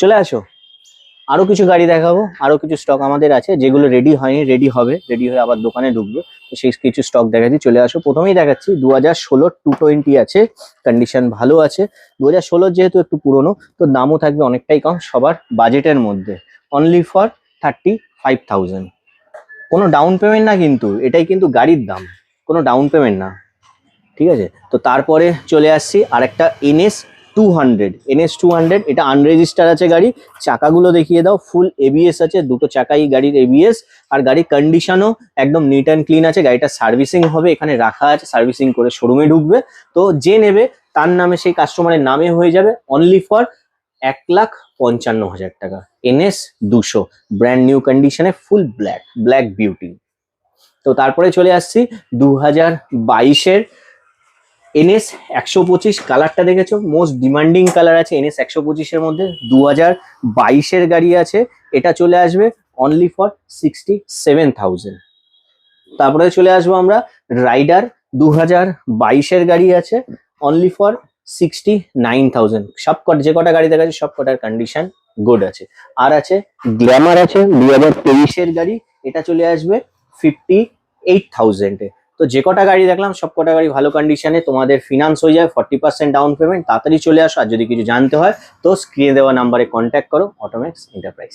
চলে আসো, আরো কিছু গাড়ি দেখাবো, আরো কিছু স্টক আমাদের আছে যেগুলো রেডি হয়নি, রেডি হবে, রেডি হয়ে আবার দোকানে ঢুকবে, তো সেই কিছু স্টক দেখাচ্ছি। চলে আসো, প্রথমেই দেখাচ্ছি 2016 220 আছে, কন্ডিশন ভালো আছে। 2016 যেহেতু একটু পুরনো, তো দামও থাকবে অনেকটাই কম, সবার বাজেটের মধ্যে, অনলি ফর 35,000। কোনো ডাউন পেমেন্ট না কিন্তু, এটাই কিন্তু গাড়ির দাম, কোনো ডাউন পেমেন্ট না, ঠিক আছে। তো তারপরে চলে আসছি আরেকটা NS 200। NS 200 এটা আনরেজিস্টার আছে গাড়ি, চাকাগুলো দেখিয়ে দাও, ফুল ABS আছে, দুটো চাকাই গাড়ির ABS, আর গাড়ির কন্ডিশনও একদম নিট অ্যান্ড ক্লিন আছে। গাড়িটা সার্ভিসিং হবে, এখানে রাখা আছে, সার্ভিসিং করে শোরুমে ঢুকবে, তো যে নেবে তার নামে, সেই কাস্টমারের নামে হয়ে যাবে, অনলি ফর 1,55,000 টাকা। NS 200 ব্র্যান্ড নিউ কন্ডিশনে, ফুল ব্ল্যাক বিউটি। তো তারপরে চলে আসছি 2022-এর NS 125। কালারটা দেখেছো, মোস্ট ডিমান্ডিং কালার আছে NS 125-এর মধ্যে, 2022-এর গাড়ি আছে, এটা চলে আসবে অনলি ফর 67,000। তারপরে চলে আসবো আমরা রাইডার, 2022-এর গাড়ি আছে, অনলি ফর 69,000। যে কটা গাড়ি দেখা যাচ্ছে সব কটার কন্ডিশন গুড আছে। আর আছে গ্ল্যামার আছে, 2023-এর গাড়ি, এটা চলে আসবে 58,000-এ। তো যে কটা গাড়ি দেখলাম সব কটা গাড়ি ভালো কন্ডিশনে, তোমাদের ফিনান্স হয়ে যায়, 40% ডাউন পেমেন্ট, তাড়াতাড়ি চলে আসো। আর যদি কিছু জানতে হয় তো স্ক্রিনে দেওয়া নাম্বারে কন্ট্যাক্ট করো, অটোমেক্স এন্টারপ্রাইজ।